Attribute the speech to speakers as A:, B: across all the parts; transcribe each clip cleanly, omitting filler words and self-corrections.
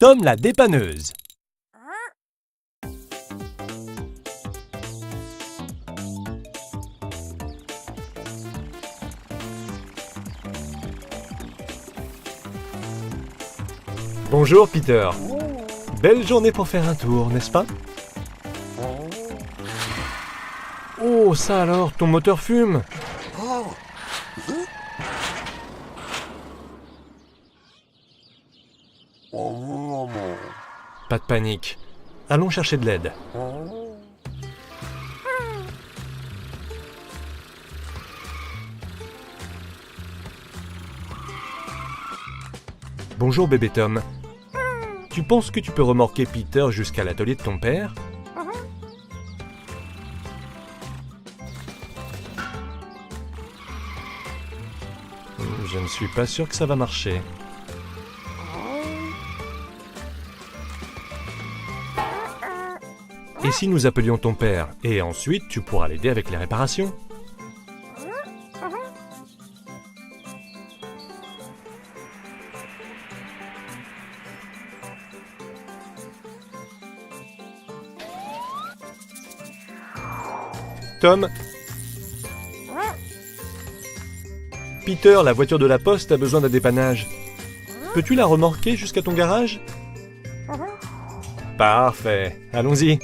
A: Tom la dépanneuse. Bonjour Peter. Belle journée pour faire un tour, n'est-ce pas? Oh, ça alors, ton moteur fume. Pas de panique. Allons chercher de l'aide. Bonjour bébé Tom. Tu penses que tu peux remorquer Peter jusqu'à l'atelier de ton père? Je ne suis pas sûr que ça va marcher. Et si nous appelions ton père, et ensuite tu pourras l'aider avec les réparations? Tom? Peter, la voiture de la poste a besoin d'un dépannage. Peux-tu la remorquer jusqu'à ton garage? Parfait, allons-y.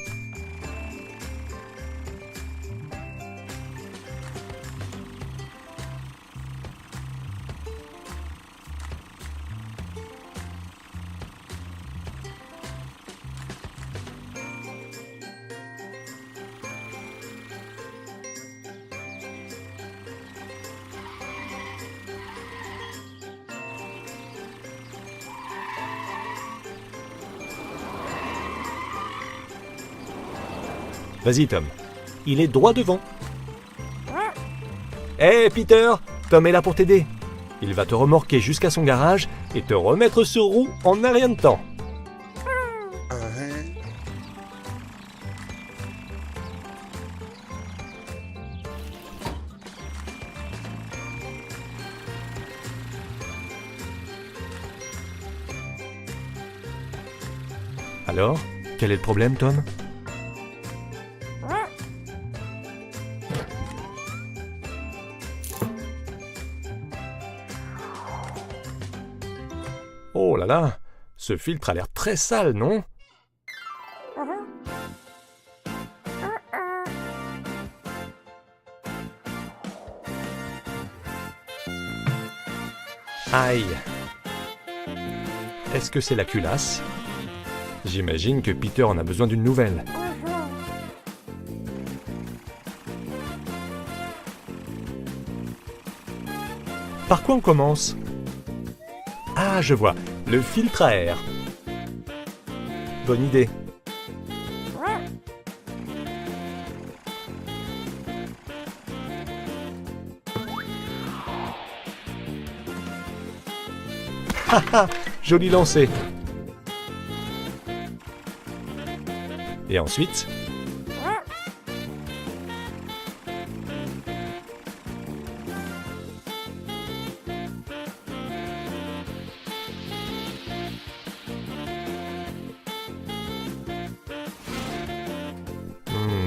A: Vas-y Tom, il est droit devant. Hé Peter, Tom est là pour t'aider. Il va te remorquer jusqu'à son garage et te remettre sur roue en un rien de temps. Alors, quel est le problème Tom? Oh là là, ce filtre a l'air très sale, non? Aïe! Est-ce que c'est la culasse? J'imagine que Peter en a besoin d'une nouvelle. Par quoi on commence? Ah, je vois, le filtre à air. Bonne idée. Haha, joli lancer. Et ensuite?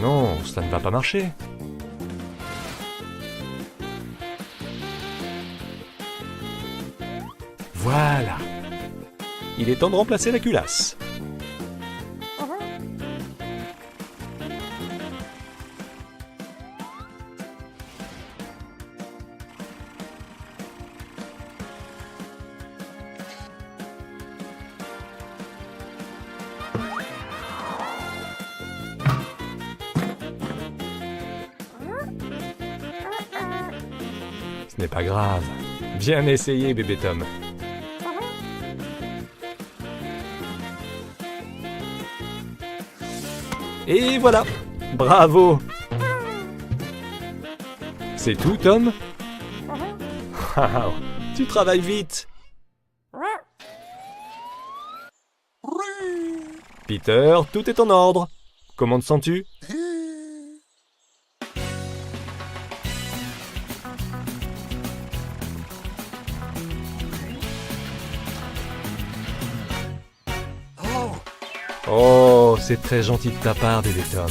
A: Non, ça ne va pas marcher. Voilà. Il est temps de remplacer la culasse. Ce n'est pas grave. Bien essayé, bébé Tom. Et voilà. Bravo. C'est tout, Tom? Wow, tu travailles vite. Peter, tout est en ordre. Comment te sens-tu? Oh, c'est très gentil de ta part, bébé Tom.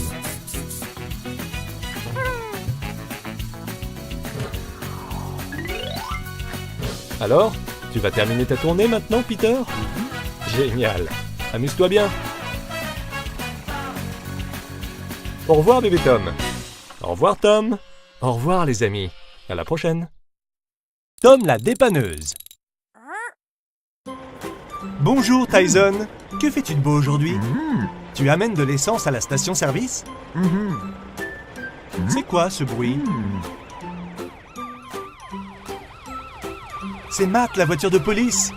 A: Alors, tu vas terminer ta tournée maintenant, Peter? Génial. Amuse-toi bien. Au revoir, bébé Tom. Au revoir, Tom. Au revoir, les amis. À la prochaine. Tom la dépanneuse. Bonjour, Tyson. Que fais-tu de beau aujourd'hui? Tu amènes de l'essence à la station-service? C'est quoi ce bruit? C'est Matt, la voiture de police.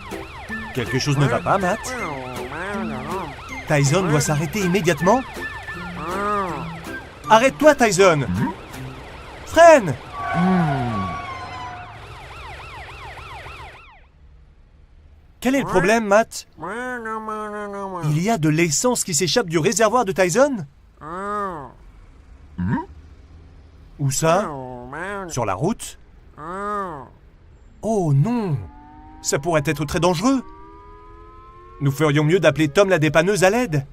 A: Quelque chose ne va pas, Matt? Tyson doit s'arrêter immédiatement. Arrête-toi, Tyson! Freine! Quel est le problème, Matt? Il y a de l'essence qui s'échappe du réservoir de Tyson? Où ça? Sur la route? Oh non! Ça pourrait être très dangereux. Nous ferions mieux d'appeler Tom la dépanneuse à l'aide.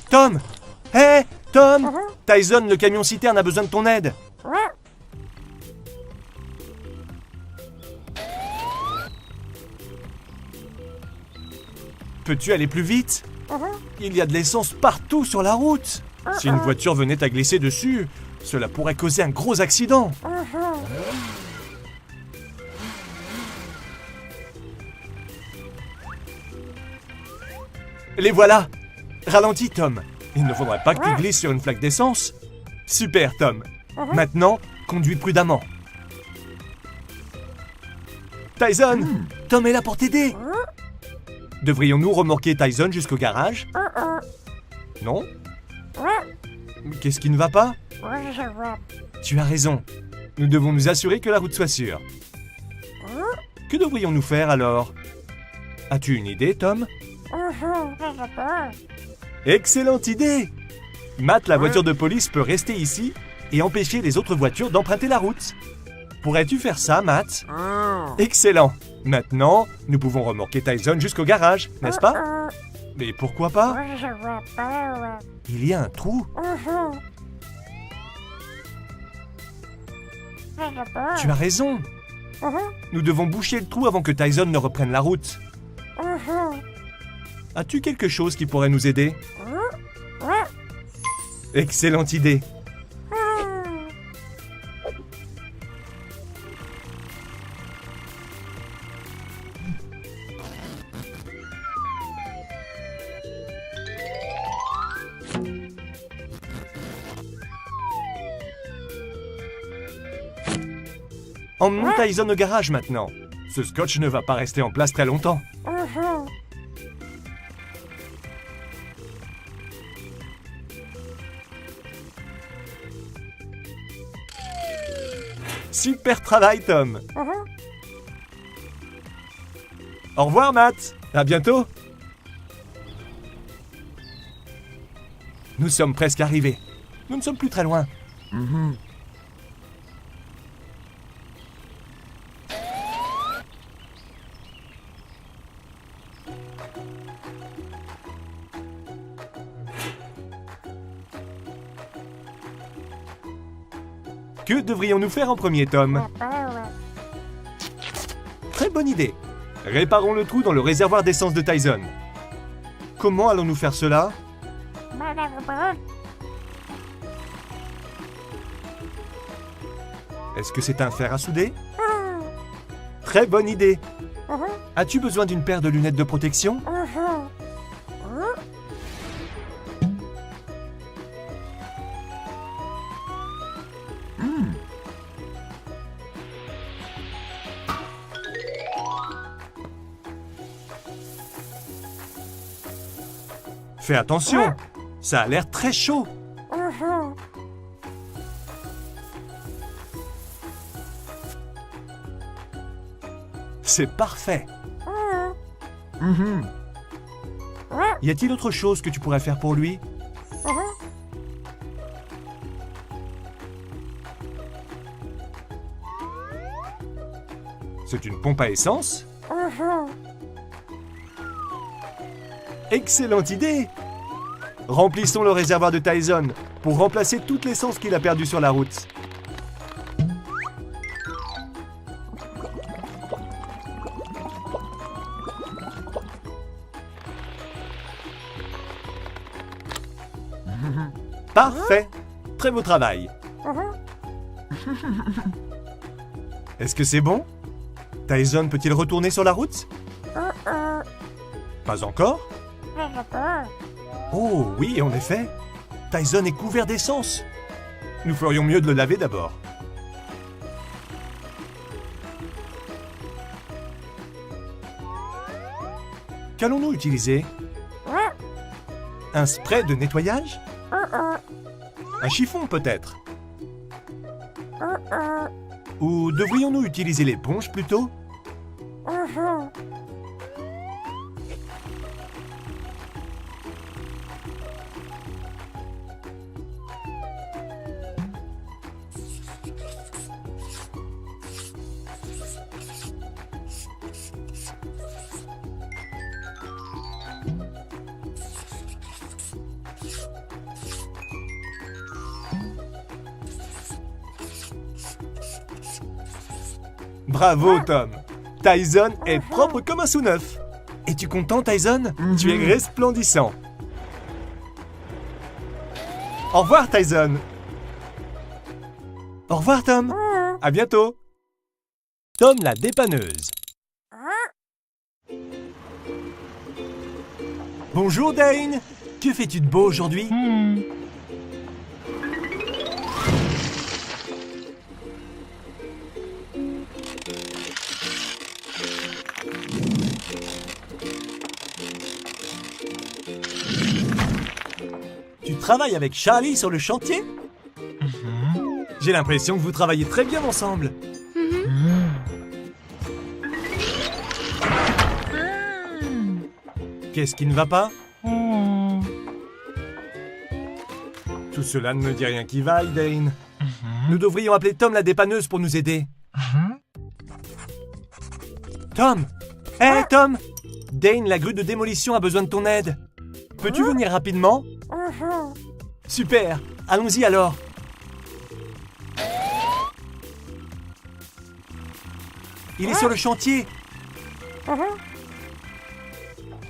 A: Tom! Hé, Tom! Tyson, le camion-citerne a besoin de ton aide. Peux-tu aller plus vite? Il y a de l'essence partout sur la route. Si une voiture venait à glisser dessus, cela pourrait causer un gros accident. Les voilà! Ralentis, Tom. Il ne faudrait pas que tu glisses sur une flaque d'essence. Super, Tom. Maintenant, conduis prudemment. Tyson, Tom est là pour t'aider. Devrions-nous remorquer Tyson jusqu'au garage? Non? Qu'est-ce qui ne va pas? Tu as raison. Nous devons nous assurer que la route soit sûre. Que devrions-nous faire alors? As-tu une idée, Tom? Excellente idée! Matt, la voiture de police, peut rester ici et empêcher les autres voitures d'emprunter la route. Pourrais-tu faire ça, Matt? Excellent! Maintenant, nous pouvons remorquer Tyson jusqu'au garage, n'est-ce pas? Mais pourquoi pas? Il y a un trou. Tu as raison. Nous devons boucher le trou avant que Tyson ne reprenne la route. As-tu quelque chose qui pourrait nous aider? Excellente idée. Emmenons Tyson au garage maintenant. Ce scotch ne va pas rester en place très longtemps. Super travail, Tom. Au revoir, Matt. À bientôt. Nous sommes presque arrivés. Nous ne sommes plus très loin. Que devrions-nous faire en premier, Tom? Très bonne idée. Réparons le trou dans le réservoir d'essence de Tyson. Comment allons-nous faire cela? Est-ce que c'est un fer à souder? Très bonne idée. As-tu besoin d'une paire de lunettes de protection? Fais attention, ça a l'air très chaud. C'est parfait. Y a-t-il autre chose que tu pourrais faire pour lui? C'est une pompe à essence? Excellente idée! Remplissons le réservoir de Tyson pour remplacer toute l'essence qu'il a perdue sur la route. Parfait! Très beau travail! Est-ce que c'est bon? Tyson peut-il retourner sur la route? Pas encore? Oh oui, en effet. Tyson est couvert d'essence. Nous ferions mieux de le laver d'abord. Qu'allons-nous utiliser? Un spray de nettoyage? Un chiffon peut-être? Ou devrions-nous utiliser l'éponge plutôt? Bravo, Tom! Tyson est propre comme un sous-neuf. Es-tu content, Tyson? Tu es resplendissant. Au revoir, Tyson. Au revoir, Tom. À bientôt. Tom la dépanneuse. Bonjour, Dane. Que fais-tu de beau aujourd'hui? Tu travailles avec Charlie sur le chantier? J'ai l'impression que vous travaillez très bien ensemble. Qu'est-ce qui ne va pas? Tout cela ne me dit rien qui vaille, Dane. Nous devrions appeler Tom la dépanneuse pour nous aider. Tom! Hé, Tom! Dane, la grue de démolition a besoin de ton aide. Peux-tu venir rapidement? Super! Allons-y alors! Il est sur le chantier!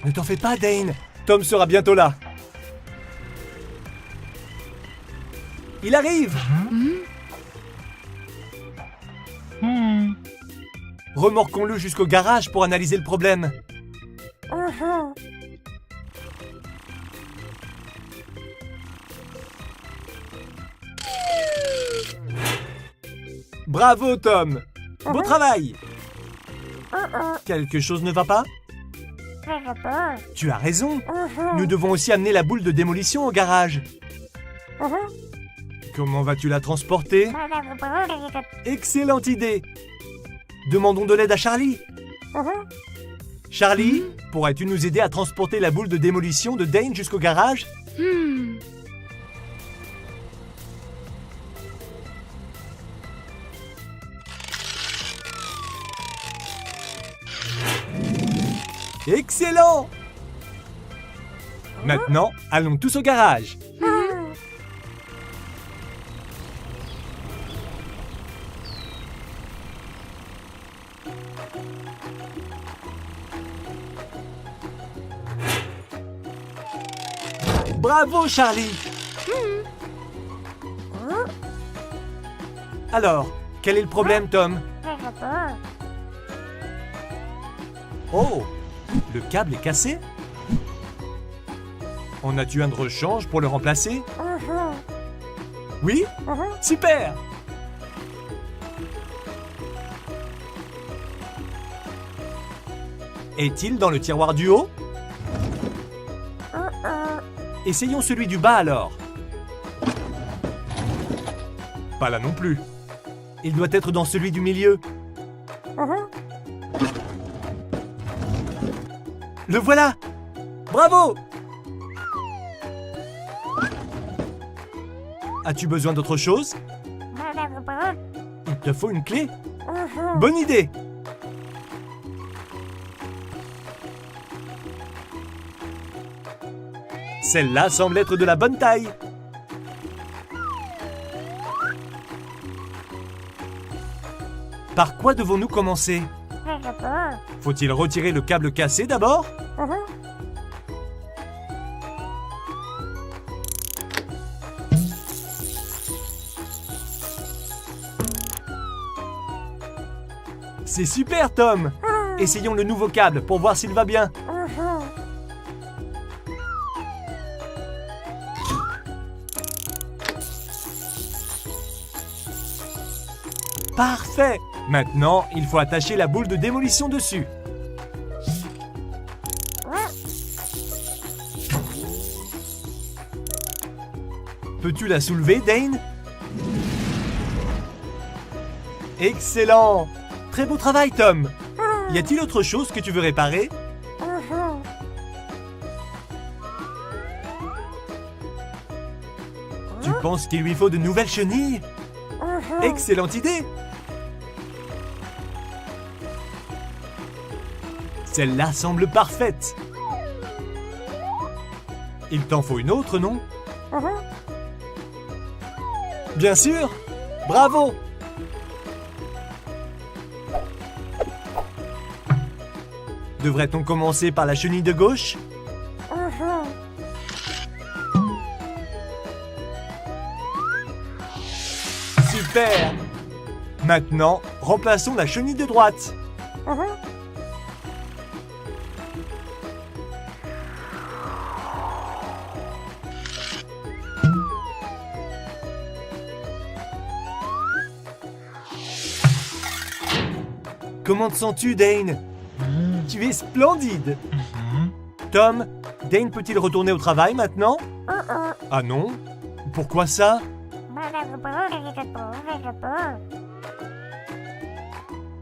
A: Ne t'en fais pas, Dane! Tom sera bientôt là! Il arrive! Remorquons-le jusqu'au garage pour analyser le problème. Bravo, Tom! Beau travail! Quelque chose ne va pas? Tu as raison! Nous devons aussi amener la boule de démolition au garage. Comment vas-tu la transporter? Excellente idée! Demandons de l'aide à Charlie. Charlie, pourrais-tu nous aider à transporter la boule de démolition de Dane jusqu'au garage? Excellent! Maintenant, allons tous au garage. Bravo, Charlie! Alors, quel est le problème, Tom? Oh! Le câble est cassé? En as-tu un de rechange pour le remplacer? Oui? Super! Est-il dans le tiroir du haut? Essayons celui du bas alors. Pas là non plus. Il doit être dans celui du milieu. Le voilà! Bravo! As-tu besoin d'autre chose? Il te faut une clé? Bonne idée! Celle-là semble être de la bonne taille. Par quoi devons-nous commencer? Faut-il retirer le câble cassé d'abord? C'est super, Tom! Essayons le nouveau câble pour voir s'il va bien. Parfait! Maintenant, il faut attacher la boule de démolition dessus. Peux-tu la soulever, Dane? Excellent! Très beau travail, Tom! Y a-t-il autre chose que tu veux réparer? Tu penses qu'il lui faut de nouvelles chenilles? Excellente idée! Celle-là semble parfaite. Il t'en faut une autre, non? Bien sûr! Bravo! Devrait-on commencer par la chenille de gauche? Super! Maintenant, remplaçons la chenille de droite. Comment te sens-tu, Dane? Tu es splendide! Tom, Dane peut-il retourner au travail maintenant? Ah non? Pourquoi ça?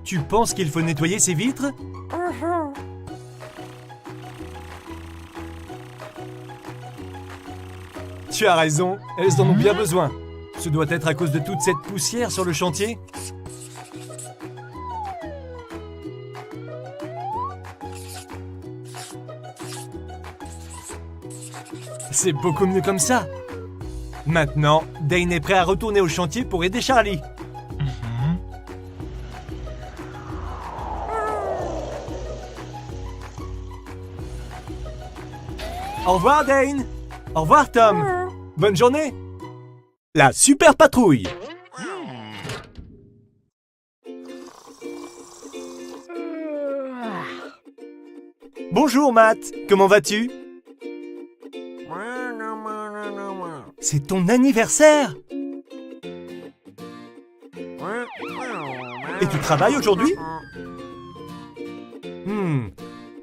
A: Tu penses qu'il faut nettoyer ses vitres? Tu as raison, elles en ont bien besoin. Ce doit être à cause de toute cette poussière sur le chantier. C'est beaucoup mieux comme ça. Maintenant, Dane est prêt à retourner au chantier pour aider Charlie. Au revoir, Dane. Au revoir, Tom. Bonne journée. La super patrouille. Bonjour, Matt. Comment vas-tu? C'est ton anniversaire! Et tu travailles aujourd'hui?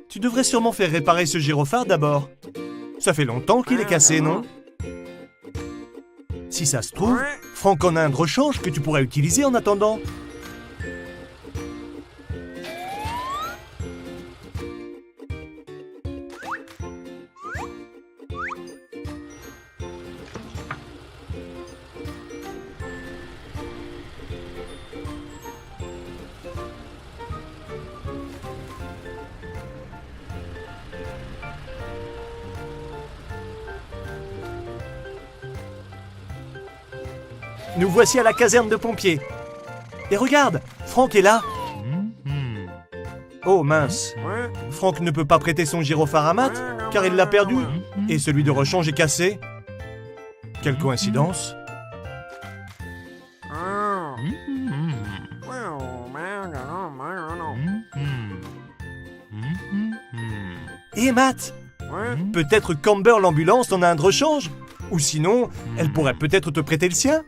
A: Tu devrais sûrement faire réparer ce gyrophare d'abord. Ça fait longtemps qu'il est cassé, non? Si ça se trouve, Frank en a un de rechange que tu pourrais utiliser en attendant. Nous voici à la caserne de pompiers. Et regarde, Frank est là. Oh mince. Frank ne peut pas prêter son gyrophare à Matt, car il l'a perdu. Et celui de rechange est cassé. Quelle coïncidence. Et Matt, peut-être qu'Amber l'ambulance en a un de rechange. Ou sinon, elle pourrait peut-être te prêter le sien.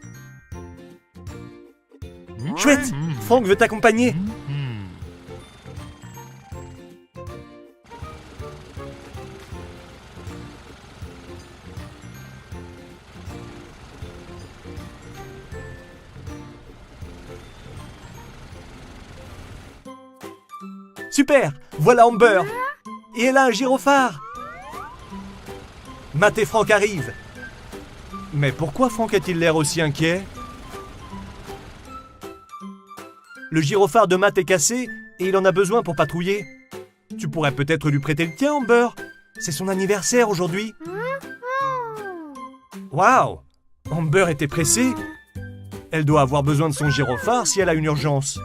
A: Chouette, Frank veut t'accompagner. Super, voilà Amber. Et elle a un gyrophare. Matt et Frank arrivent. Mais pourquoi Frank a-t-il l'air aussi inquiet? Le gyrophare de Matt est cassé et il en a besoin pour patrouiller. Tu pourrais peut-être lui prêter le tien, Amber. C'est son anniversaire aujourd'hui. Waouh! Amber était pressée. Elle doit avoir besoin de son gyrophare si elle a une urgence.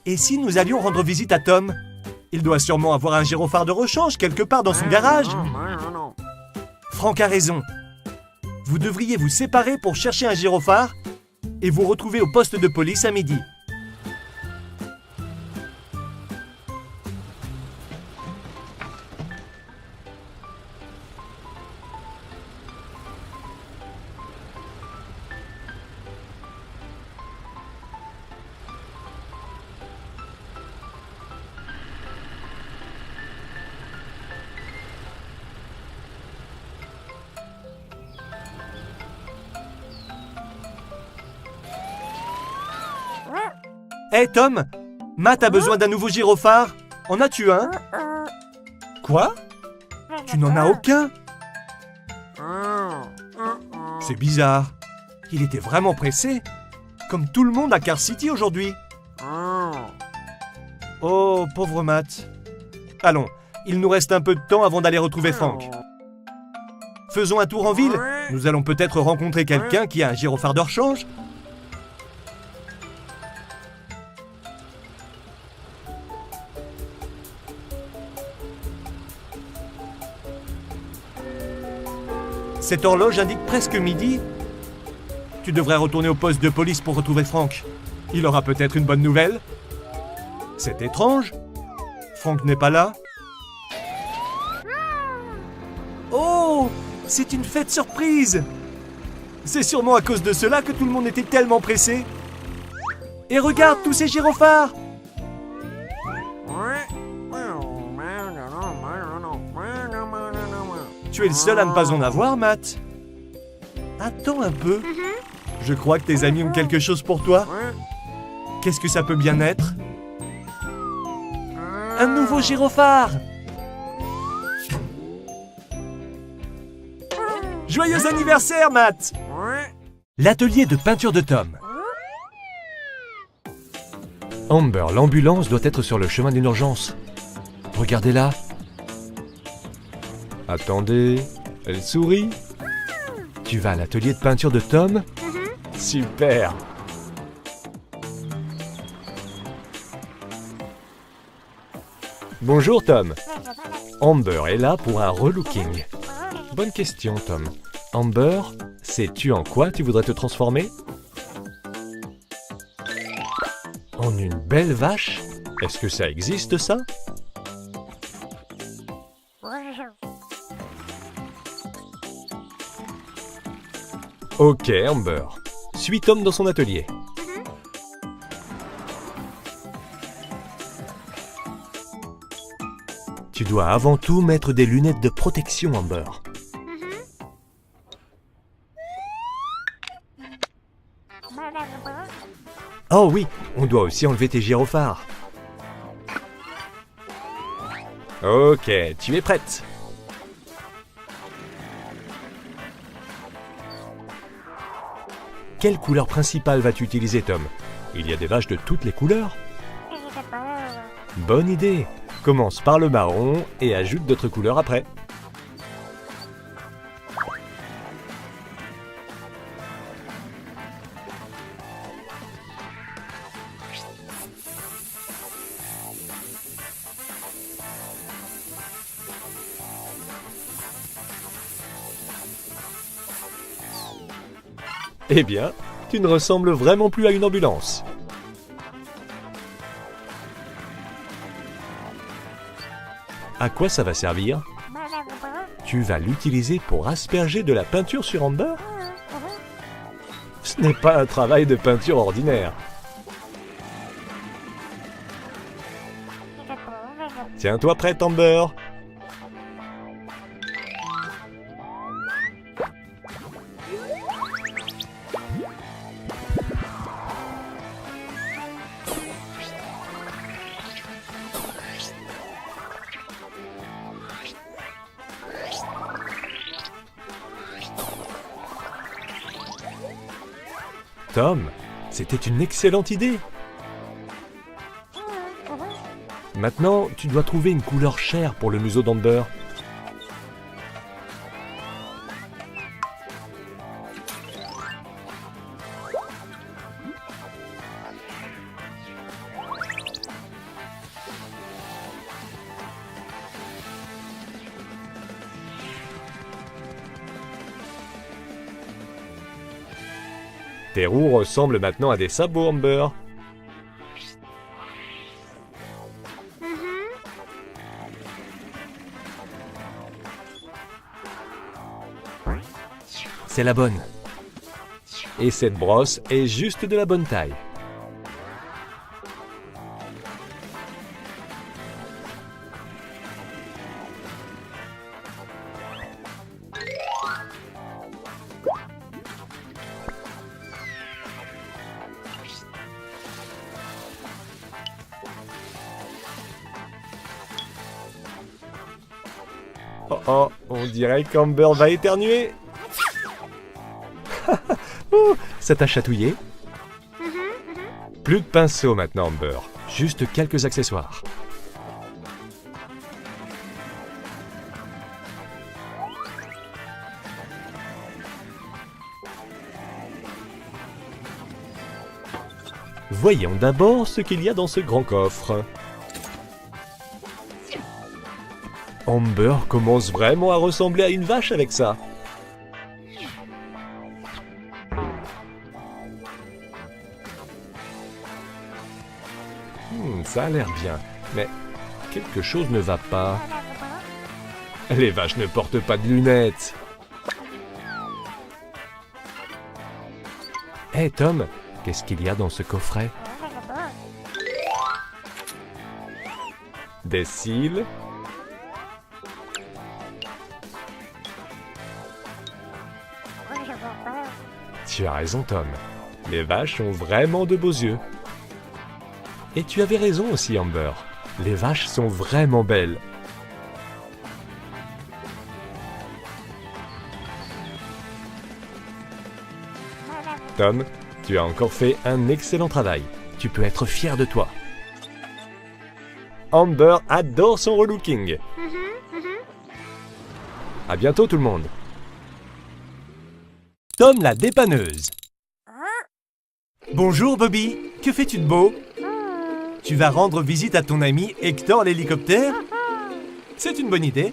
A: Et si nous allions rendre visite à Tom? Il doit sûrement avoir un gyrophare de rechange quelque part dans son garage. Franck a raison. Vous devriez vous séparer pour chercher un gyrophare et vous retrouver au poste de police à midi. Hé Tom, Matt a besoin d'un nouveau gyrophare. En as-tu un? Quoi? Tu n'en as aucun? C'est bizarre. Il était vraiment pressé. Comme tout le monde à Car City aujourd'hui. Oh, pauvre Matt. Allons, il nous reste un peu de temps avant d'aller retrouver Frank. Faisons un tour en ville. Nous allons peut-être rencontrer quelqu'un qui a un gyrophare de rechange. Cette horloge indique presque midi. Tu devrais retourner au poste de police pour retrouver Frank. Il aura peut-être une bonne nouvelle. C'est étrange. Frank n'est pas là. Oh, c'est une fête surprise. C'est sûrement à cause de cela que tout le monde était tellement pressé. Et regarde tous ces gyrophares. Tu es le seul à ne pas en avoir, Matt. Attends un peu. Je crois que tes amis ont quelque chose pour toi. Qu'est-ce que ça peut bien être? Un nouveau gyrophare. Joyeux anniversaire, Matt. L'atelier de peinture de Tom. Amber, l'ambulance doit être sur le chemin d'une urgence. Regardez-la. Attendez, elle sourit. Tu vas à l'atelier de peinture de Tom? Super. Bonjour Tom. Amber est là pour un relooking. Bonne question Tom. Amber, sais-tu en quoi tu voudrais te transformer? En une belle vache? Est-ce que ça existe ça? Ok Amber, suis Tom dans son atelier. Tu dois avant tout mettre des lunettes de protection Amber. Oh oui, on doit aussi enlever tes gyrophares. Ok, tu es prête. Quelle couleur principale vas-tu utiliser, Tom? Il y a des vaches de toutes les couleurs. Bonne idée. Commence par le marron et ajoute d'autres couleurs après. Eh bien, tu ne ressembles vraiment plus à une ambulance. À quoi ça va servir? Tu vas l'utiliser pour asperger de la peinture sur Amber? Ce n'est pas un travail de peinture ordinaire. Tiens-toi prête, Amber. Tom, c'était une excellente idée. Maintenant, tu dois trouver une couleur chair pour le museau d'Amber. Tes roues ressemblent maintenant à des sabots, Amber. C'est la bonne. Et cette brosse est juste de la bonne taille. Oh oh, on dirait qu'Amber va éternuer. Ouh, ça t'a chatouillé? Plus de pinceau maintenant, Amber. Juste quelques accessoires. Voyons d'abord ce qu'il y a dans ce grand coffre. Amber commence vraiment à ressembler à une vache avec ça. Ça a l'air bien, mais quelque chose ne va pas. Les vaches ne portent pas de lunettes. Hé Tom, qu'est-ce qu'il y a dans ce coffret? Des cils. Tu as raison Tom, les vaches ont vraiment de beaux yeux. Et tu avais raison aussi Amber, les vaches sont vraiment belles. Tom, tu as encore fait un excellent travail. Tu peux être fier de toi. Amber adore son relooking. À bientôt tout le monde. Tom la dépanneuse. Bonjour Bobby, que fais-tu de beau? Tu vas rendre visite à ton ami Hector l'hélicoptère? C'est une bonne idée.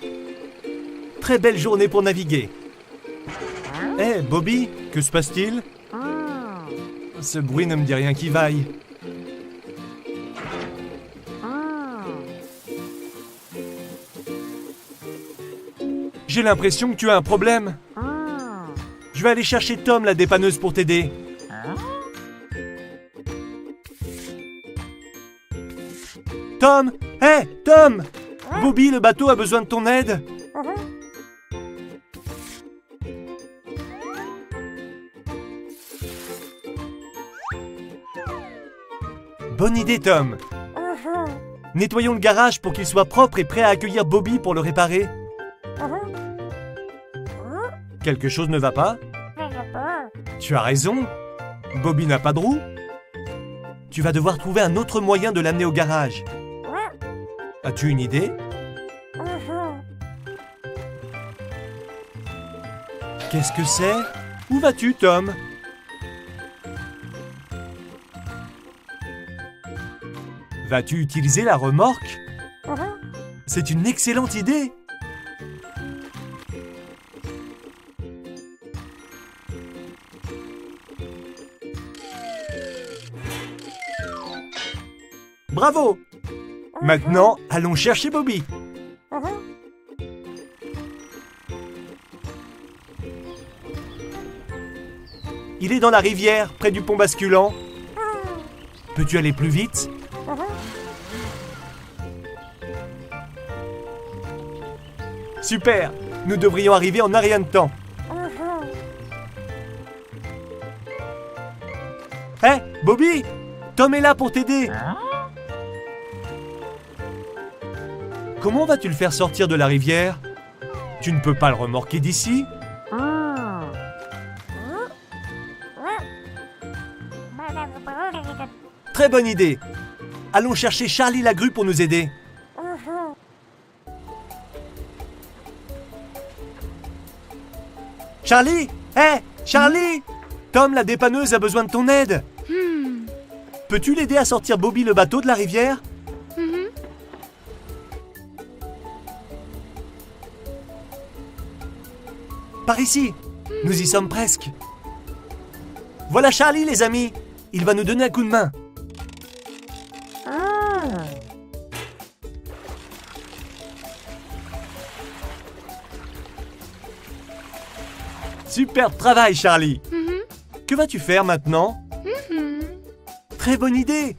A: Très belle journée pour naviguer. Hé Bobby, que se passe-t-il? Ce bruit ne me dit rien qui vaille. J'ai l'impression que tu as un problème. Je vais aller chercher Tom la dépanneuse pour t'aider. Tom! Hé, Tom! Bobby, le bateau a besoin de ton aide. Bonne idée, Tom. Nettoyons le garage pour qu'il soit propre et prêt à accueillir Bobby pour le réparer. Quelque chose ne va pas? Tu as raison. Bobby n'a pas de roue. Tu vas devoir trouver un autre moyen de l'amener au garage. As-tu une idée? Qu'est-ce que c'est? Où vas-tu, Tom? Vas-tu utiliser la remorque? C'est une excellente idée! Bravo! Maintenant, allons chercher Bobby. Il est dans la rivière, près du pont basculant. Peux-tu aller plus vite? Super! Nous devrions arriver en un rien de temps. Hé, Bobby! Tom est là pour t'aider. Comment vas-tu le faire sortir de la rivière? Tu ne peux pas le remorquer d'ici? Très bonne idée. Allons chercher Charlie la grue pour nous aider. Charlie! Hé, Charlie! Tom la dépanneuse a besoin de ton aide. Peux-tu l'aider à sortir Bobby le bateau de la rivière? Par ici. Nous y sommes presque. Voilà Charlie, les amis. Il va nous donner un coup de main. Superbe travail, Charlie. Que vas-tu faire maintenant? Très bonne idée.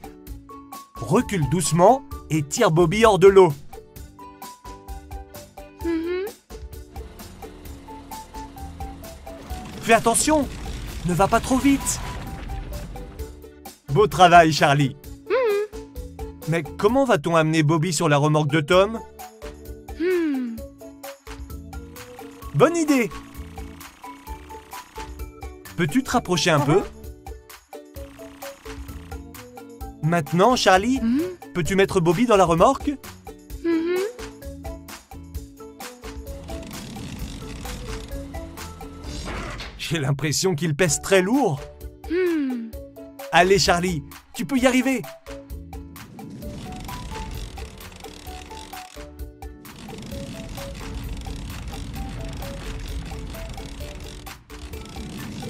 A: Recule doucement et tire Bobby hors de l'eau. Fais attention, ne va pas trop vite. Beau travail, Charlie. Mais comment va-t-on amener Bobby sur la remorque de Tom? Bonne idée. Peux-tu te rapprocher un peu? Maintenant, Charlie, peux-tu mettre Bobby dans la remorque? J'ai l'impression qu'il pèse très lourd. Allez, Charlie, tu peux y arriver.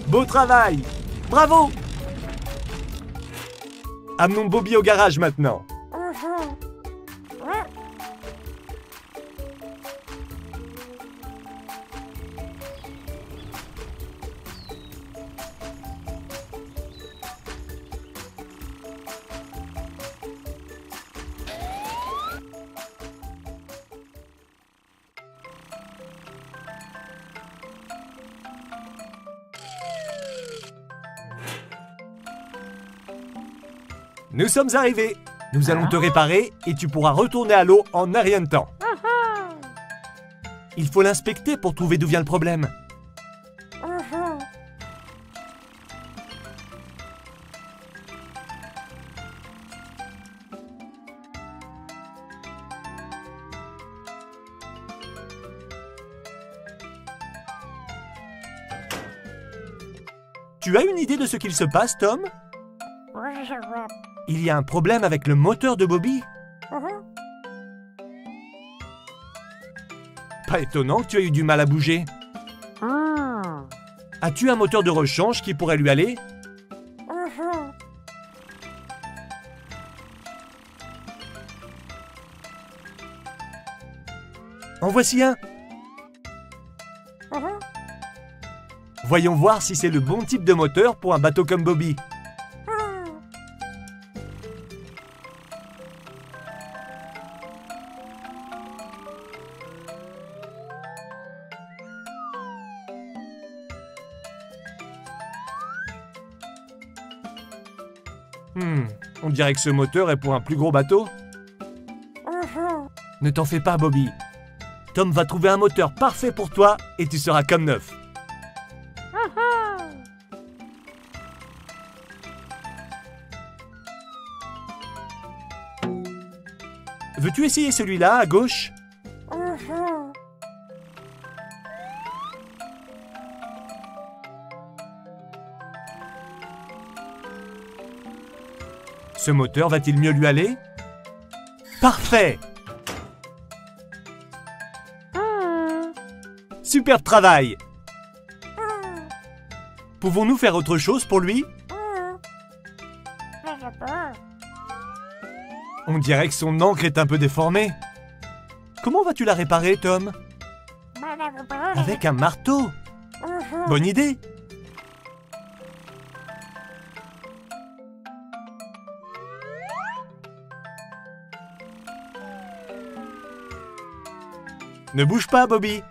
A: Beau travail! Bravo! Amenons Bobby au garage maintenant. Nous sommes arrivés. Nous allons te réparer et tu pourras retourner à l'eau en un rien de temps. Il faut l'inspecter pour trouver d'où vient le problème. Tu as une idée de ce qu'il se passe, Tom? Il y a un problème avec le moteur de Bobby? Pas étonnant que tu aies eu du mal à bouger. As-tu un moteur de rechange qui pourrait lui aller? En voici un. Voyons voir si c'est le bon type de moteur pour un bateau comme Bobby. On dirait que ce moteur est pour un plus gros bateau. Ne t'en fais pas, Bobby. Tom va trouver un moteur parfait pour toi et tu seras comme neuf. Veux-tu essayer celui-là, à gauche? Ce moteur va-t-il mieux lui aller? Parfait! Superbe travail! Pouvons-nous faire autre chose pour lui? On dirait que son encre est un peu déformée. Comment vas-tu la réparer, Tom? Avec un marteau? Bonne idée! Ne bouge pas, Bobby.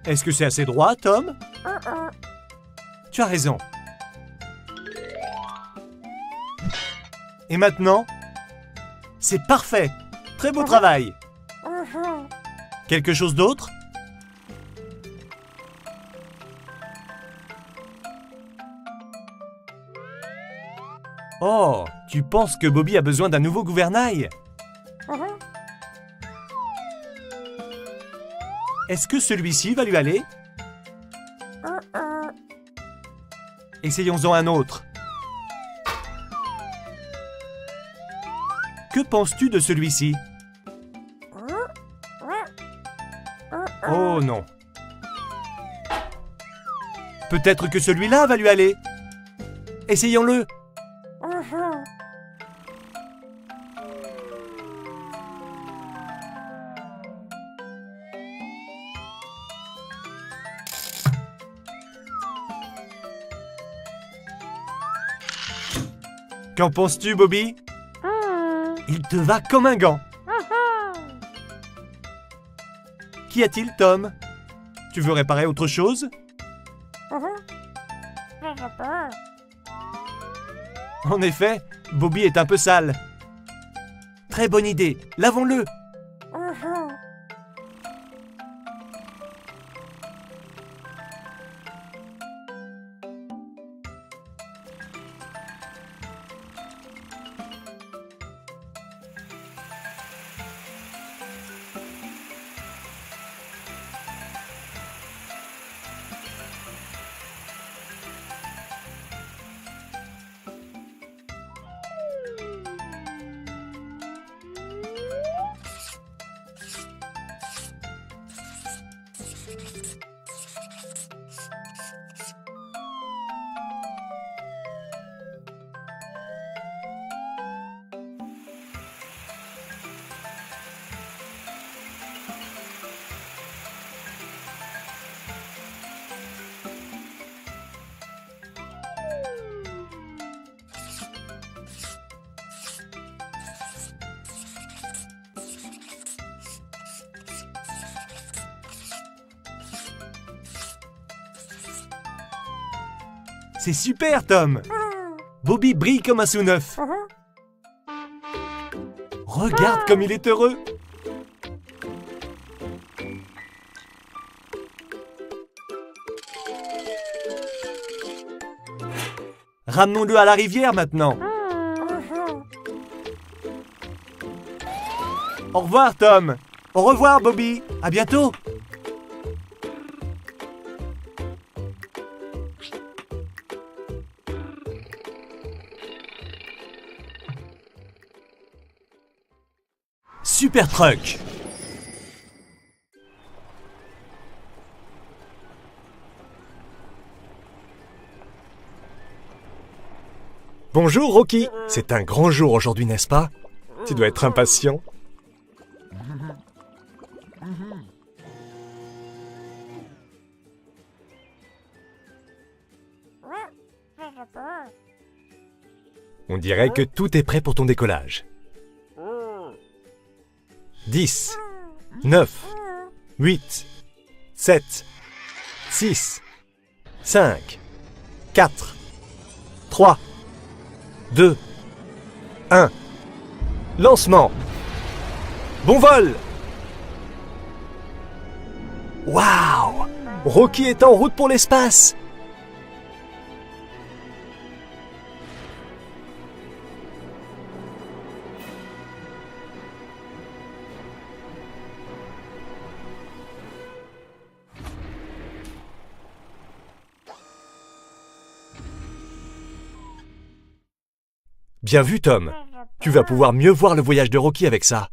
A: Est-ce que c'est assez droit, Tom? Tu as raison. Et maintenant? C'est parfait. Très beau travail. Quelque chose d'autre? Oh, tu penses que Bobby a besoin d'un nouveau gouvernail? Est-ce que celui-ci va lui aller? Essayons-en un autre. Que penses-tu de celui-ci? Oh non. Peut-être que celui-là va lui aller. Essayons-le. Qu'en penses-tu, Bobby? Il te va comme un gant. Qu'y a-t-il, Tom? Tu veux réparer autre chose? En effet, Bobby est un peu sale. Très bonne idée, lavons-le. C'est super, Tom. Bobby brille comme un sous-neuf. Regarde comme il est heureux. Ramenons-le à la rivière maintenant. Au revoir, Tom. Au revoir, Bobby. À bientôt. Super Truck. Bonjour, Rocky. C'est un grand jour aujourd'hui, n'est-ce pas? Tu dois être impatient. On dirait que tout est prêt pour ton décollage. 10, 9, 8, 7, 6, 5, 4, 3, 2, 1. Lancement. Bon vol! Waouh! Rocky est en route pour l'espace! Bien vu, Tom. Tu vas pouvoir mieux voir le voyage de Rocky avec ça.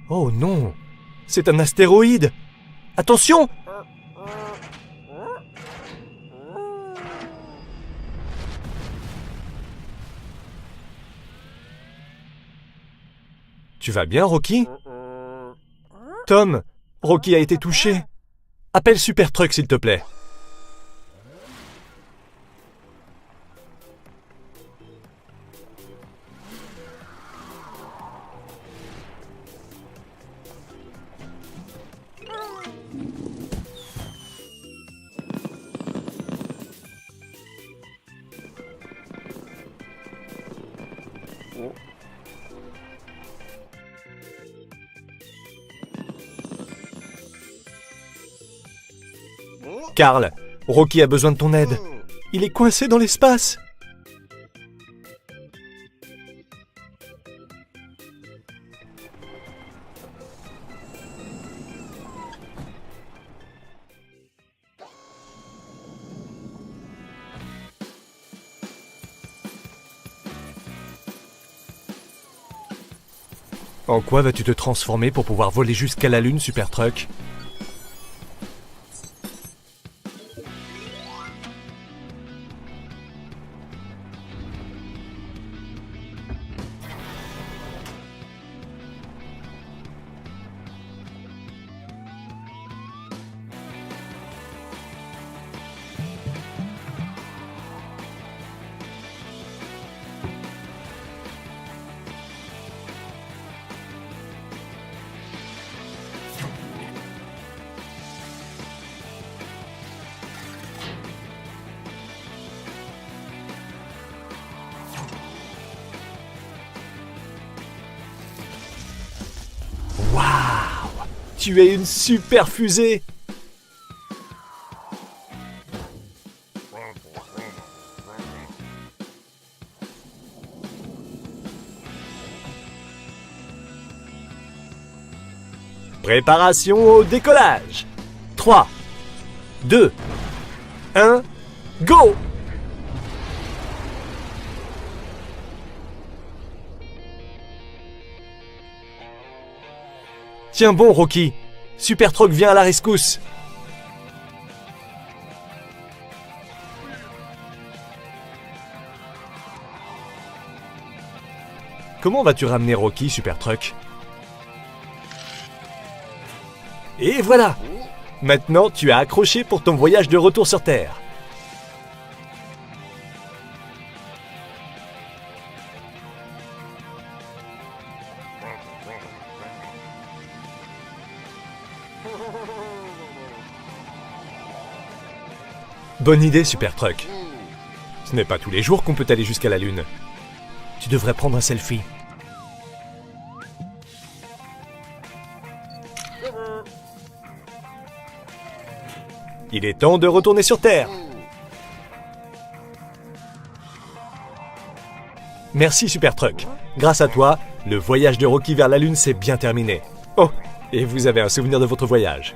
A: Oh non! C'est un astéroïde! Attention! Tu vas bien, Rocky? Tom, Rocky a été touché. Appelle Super Truck, s'il te plaît. Carl, Rocky a besoin de ton aide. Il est coincé dans l'espace. En quoi vas-tu te transformer pour pouvoir voler jusqu'à la Lune, Super Truck? Waouh! Tu es une super fusée! Préparation au décollage! 3, 2, 1, go! Tiens bon, Rocky. Super Truck vient à la rescousse. Comment vas-tu ramener Rocky, Super Truck? Et voilà! Maintenant, tu as accroché pour ton voyage de retour sur Terre. Bonne idée, Super Truck. Ce n'est pas tous les jours qu'on peut aller jusqu'à la Lune. Tu devrais prendre un selfie. Il est temps de retourner sur Terre. Merci, Super Truck. Grâce à toi, le voyage de Rocky vers la Lune s'est bien terminé. Oh, et vous avez un souvenir de votre voyage.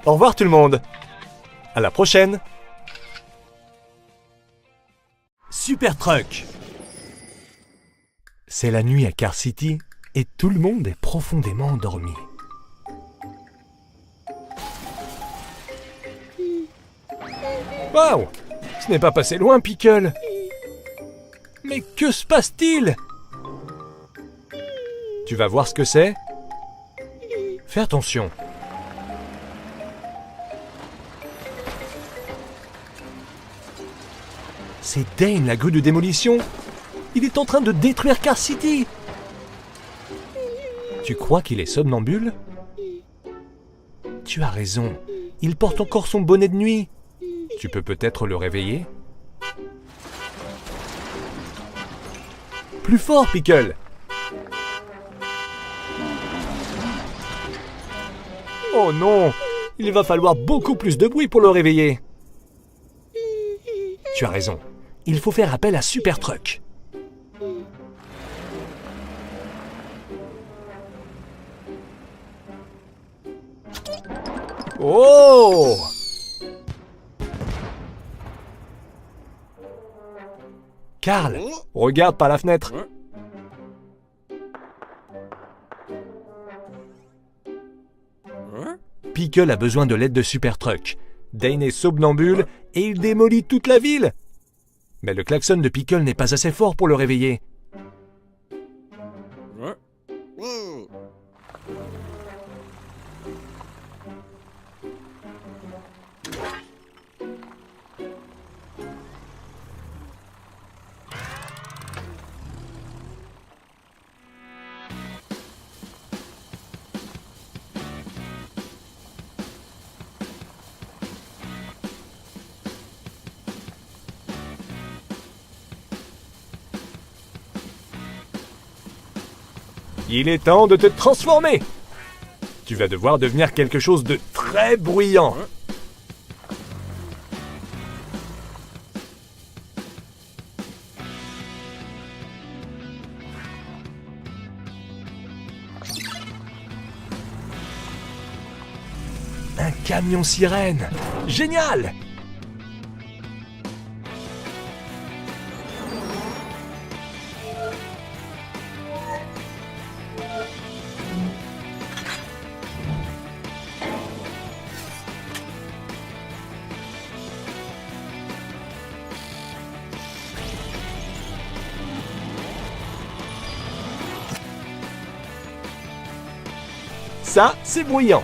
A: Au revoir tout le monde. À la prochaine. Super Truck. C'est la nuit à Car City et tout le monde est profondément endormi. Waouh! Ce n'est pas passé loin, Pickle. Mais que se passe-t-il? Tu vas voir ce que c'est? Fais attention. C'est Dane, la grue de démolition. Il est en train de détruire Car City. Tu crois qu'il est somnambule? Tu as raison. Il porte encore son bonnet de nuit. Tu peux peut-être le réveiller? Plus fort, Pickle! Oh non! Il va falloir beaucoup plus de bruit pour le réveiller. Tu as raison. Il faut faire appel à Super Truck. Oh! Carl, regarde par la fenêtre. Pickle a besoin de l'aide de Super Truck. Dane est somnambule et il démolit toute la ville. Mais le klaxon de Pickle n'est pas assez fort pour le réveiller. Il est temps de te transformer. Tu vas devoir devenir quelque chose de très bruyant. Un camion sirène. Génial! Ça, c'est bruyant.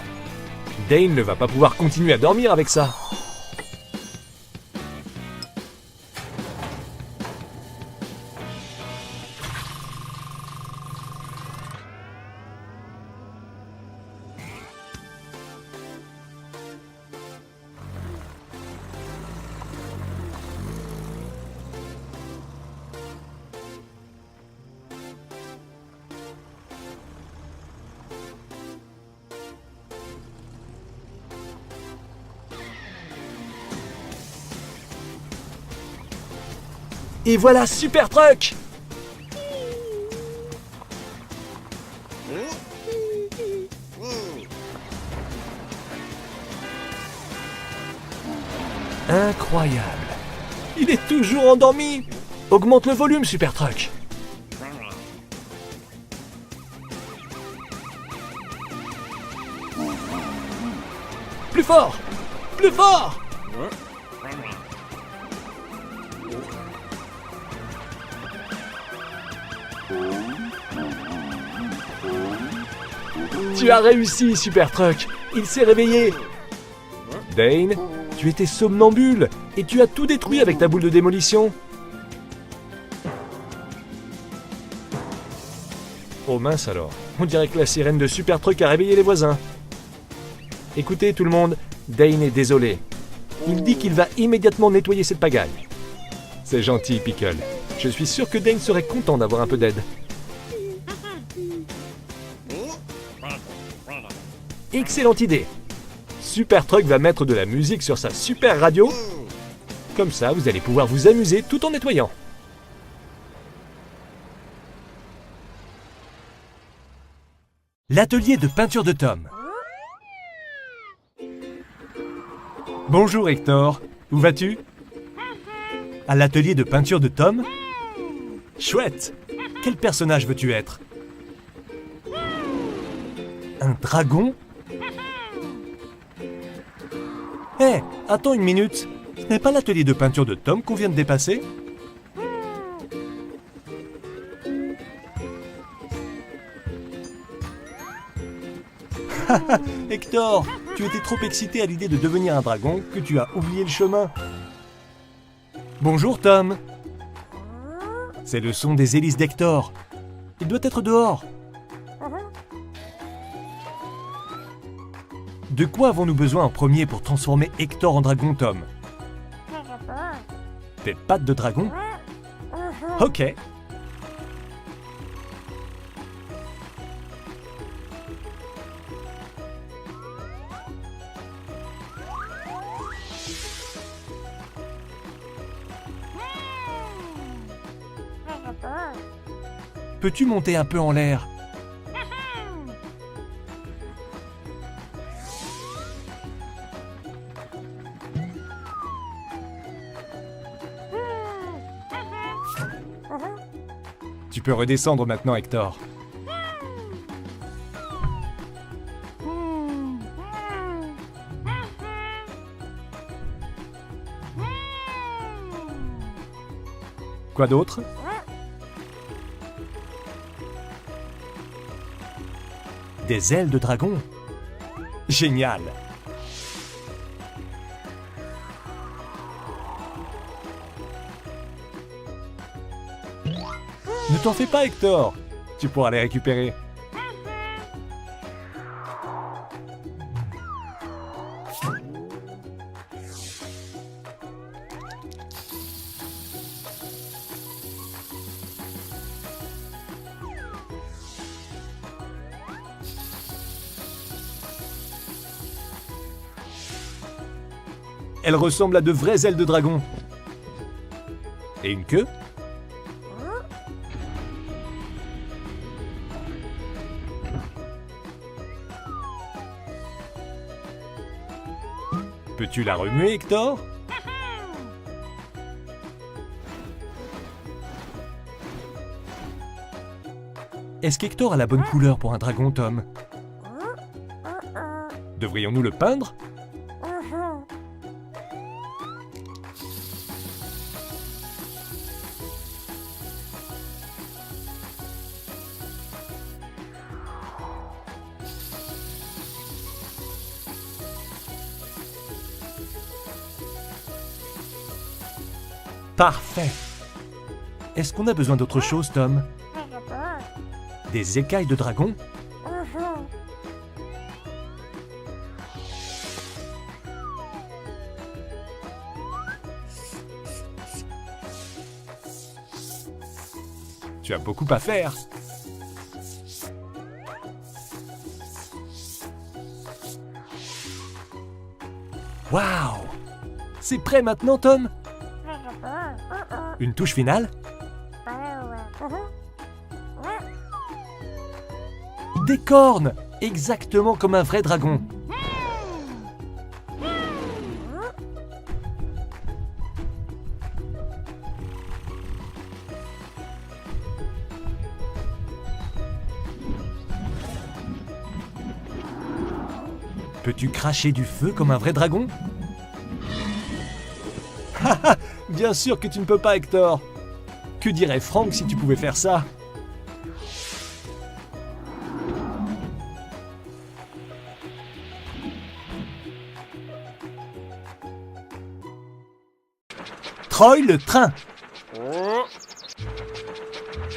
A: Dane ne va pas pouvoir continuer à dormir avec ça. Et voilà Super Truck! Incroyable! Il est toujours endormi! Augmente le volume, Super Truck! Plus fort! Plus fort! Tu as réussi, Super Truck! Il s'est réveillé! Dane, tu étais somnambule et tu as tout détruit avec ta boule de démolition. Oh mince alors, on dirait que la sirène de Super Truck a réveillé les voisins. Écoutez tout le monde, Dane est désolé. Il dit qu'il va immédiatement nettoyer cette pagaille. C'est gentil, Pickle. Je suis sûr que Dane serait content d'avoir un peu d'aide. Excellente idée! Super Truck va mettre de la musique sur sa super radio. Comme ça, vous allez pouvoir vous amuser tout en nettoyant. L'atelier de peinture de Tom. Bonjour Hector, où vas-tu? À l'atelier de peinture de Tom? Chouette! Quel personnage veux-tu être? Un dragon? Hé, attends une minute. Ce n'est pas l'atelier de peinture de Tom qu'on vient de dépasser? Hector, tu étais trop excité à l'idée de devenir un dragon que tu as oublié le chemin. Bonjour Tom. C'est le son des hélices d'Hector. Il doit être dehors. De quoi avons-nous besoin en premier pour transformer Hector en dragon, Tom? Des pattes de dragon? Ok. Peux-tu monter un peu en l'air? Tu peux redescendre maintenant, Hector. Quoi d'autre? Des ailes de dragon? Génial! Ne t'en fais pas, Hector. Tu pourras les récupérer. Elles ressemblent à de vraies ailes de dragon. Et une queue? Peux-tu la remuer, Hector? Est-ce qu'Hector a la bonne couleur pour un dragon, Tom? Devrions-nous le peindre? Parfait. Est-ce qu'on a besoin d'autre chose, Tom? Des écailles de dragon? Tu as beaucoup à faire. Waouh! C'est prêt maintenant, Tom? Une touche finale? Des cornes! Exactement comme un vrai dragon. Peux-tu cracher du feu comme un vrai dragon? Haha, bien sûr que tu ne peux pas, Hector. Que dirait Frank si tu pouvais faire ça? Troy le train.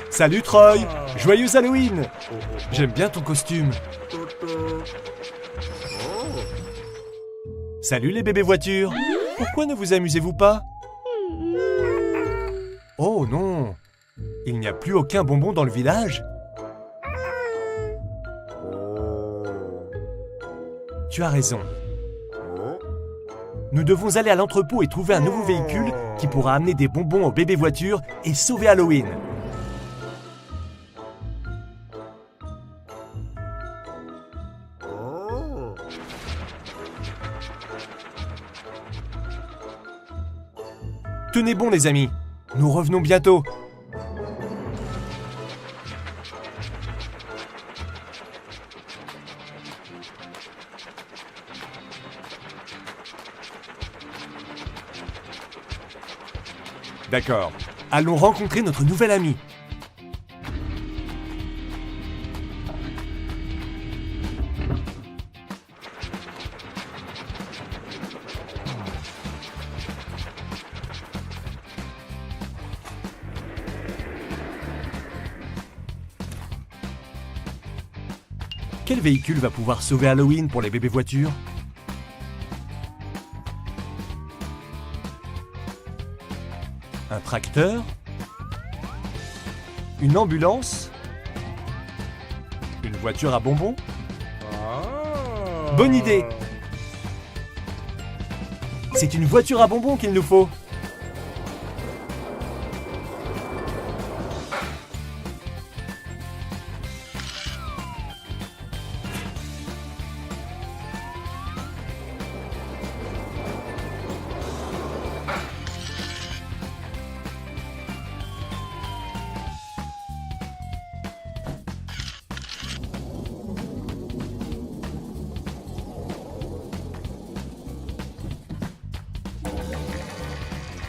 A: Salut Troy, joyeux Halloween. J'aime bien ton costume. Salut les bébés voitures. Pourquoi ne vous amusez-vous pas? Oh non, il n'y a plus aucun bonbon dans le village. Tu as raison. Nous devons aller à l'entrepôt et trouver un nouveau véhicule qui pourra amener des bonbons aux bébés voitures et sauver Halloween. Tenez bon les amis, nous revenons bientôt. D'accord, allons rencontrer notre nouvel ami. Quel véhicule va pouvoir sauver Halloween pour les bébés voitures? Un tracteur? Une ambulance? Une voiture à bonbons? Bonne idée! C'est une voiture à bonbons qu'il nous faut.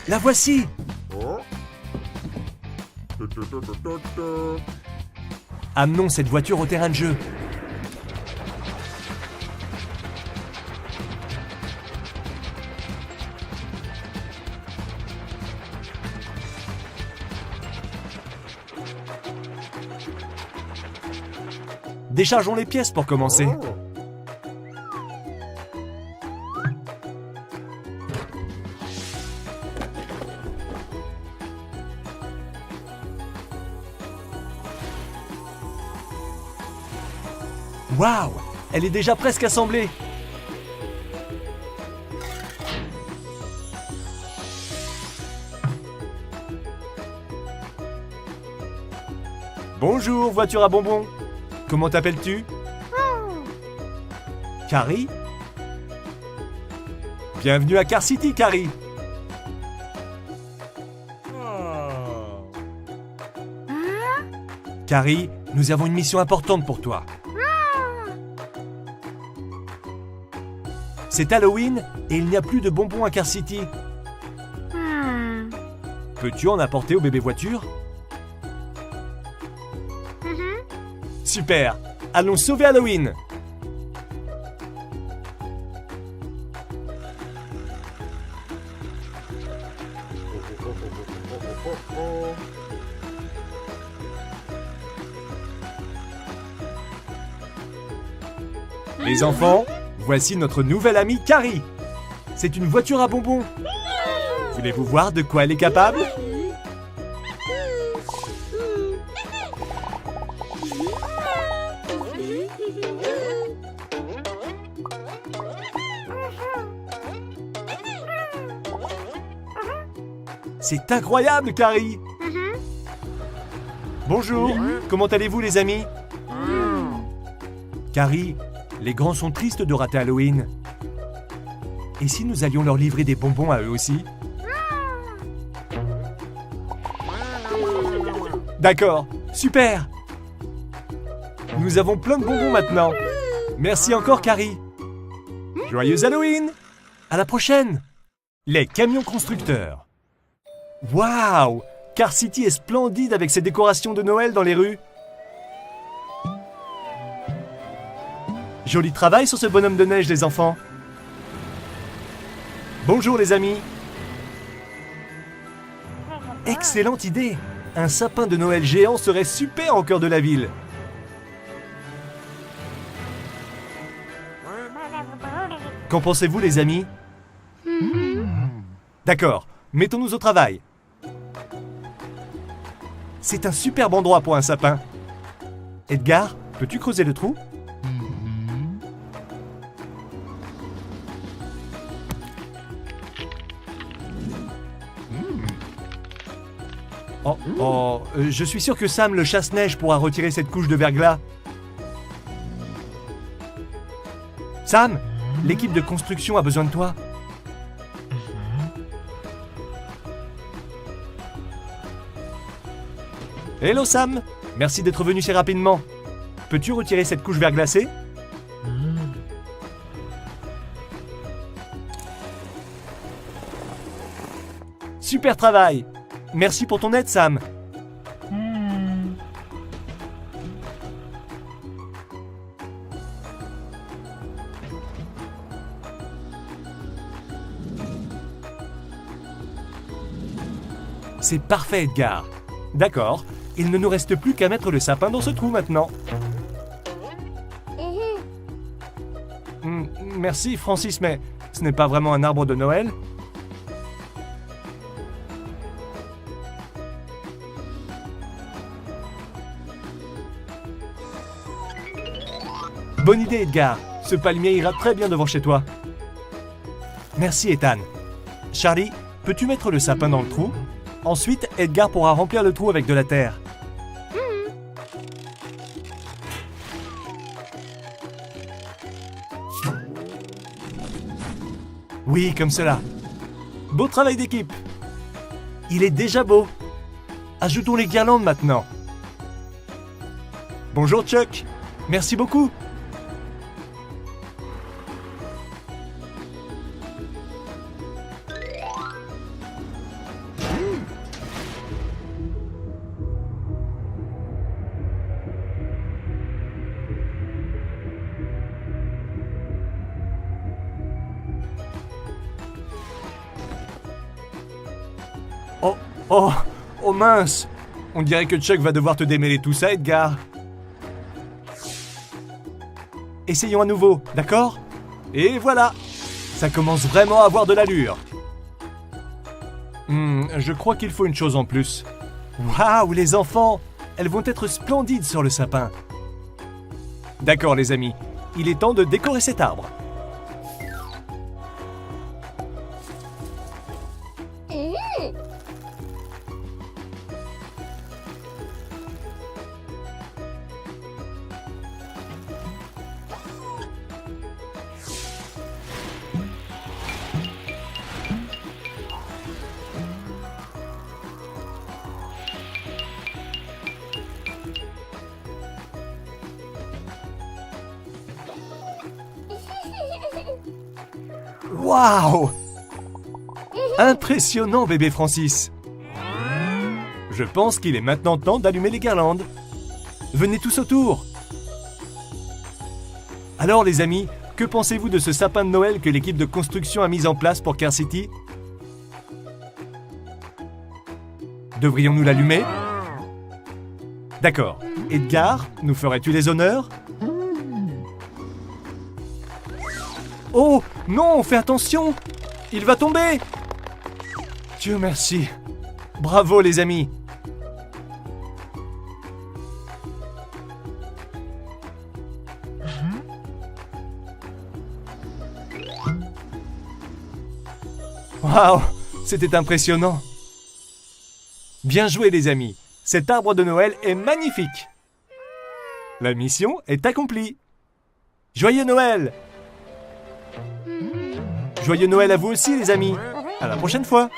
A: La voici! Amenons cette voiture au terrain de jeu. Déchargeons les pièces pour commencer. Waouh! Elle est déjà presque assemblée! Bonjour, voiture à bonbons! Comment t'appelles-tu? Carrie? Bienvenue à Car City, Carrie! Carrie, nous avons une mission importante pour toi. C'est Halloween et il n'y a plus de bonbons à Car City. Peux-tu en apporter aux bébés voitures? Super! Allons sauver Halloween! Les enfants, voici notre nouvelle amie Carrie. C'est une voiture à bonbons. Voulez-vous voir de quoi elle est capable? C'est incroyable, Carrie! Bonjour, comment allez-vous les amis? Carrie, les grands sont tristes de rater Halloween. Et si nous allions leur livrer des bonbons à eux aussi? D'accord, super! Nous avons plein de bonbons maintenant. Merci encore, Carrie. Joyeux Halloween! À la prochaine! Les camions constructeurs. Waouh! Car City est splendide avec ses décorations de Noël dans les rues. Joli travail sur ce bonhomme de neige, les enfants. Bonjour, les amis. Excellente idée! Un sapin de Noël géant serait super au cœur de la ville. Qu'en pensez-vous, les amis? D'accord, mettons-nous au travail. C'est un superbe endroit pour un sapin. Edgar, peux-tu creuser le trou? Je suis sûr que Sam, le chasse-neige, pourra retirer cette couche de verglas. Sam, l'équipe de construction a besoin de toi. Hello Sam, merci d'être venu si rapidement. Peux-tu retirer cette couche verglacée? Super travail! Merci pour ton aide, Sam. C'est parfait, Edgar. D'accord, il ne nous reste plus qu'à mettre le sapin dans ce trou maintenant. Merci, Francis, mais ce n'est pas vraiment un arbre de Noël. Bonne idée, Edgar. Ce palmier ira très bien devant chez toi. Merci, Ethan. Charlie, peux-tu mettre le sapin dans le trou? Ensuite, Edgar pourra remplir le trou avec de la terre. Oui, comme cela. Beau travail d'équipe. Il est déjà beau. Ajoutons les guirlandes maintenant. Bonjour, Chuck. Merci beaucoup. Oh mince! On dirait que Chuck va devoir te démêler tout ça, Edgar. Essayons à nouveau, d'accord? Et voilà! Ça commence vraiment à avoir de l'allure. Je crois qu'il faut une chose en plus. Waouh, les enfants! Elles vont être splendides sur le sapin. D'accord, les amis. Il est temps de décorer cet arbre. Waouh! Impressionnant, bébé Francis. Je pense qu'il est maintenant temps d'allumer les guirlandes. Venez tous autour. Alors les amis, que pensez-vous de ce sapin de Noël que l'équipe de construction a mis en place pour Car City? Devrions-nous l'allumer? D'accord. Edgar, nous ferais-tu les honneurs? Oh, non, fais attention! Il va tomber! Dieu merci. Bravo les amis. Waouh, c'était impressionnant. Bien joué les amis. Cet arbre de Noël est magnifique. La mission est accomplie. Joyeux Noël! Joyeux Noël à vous aussi les amis. À la prochaine fois.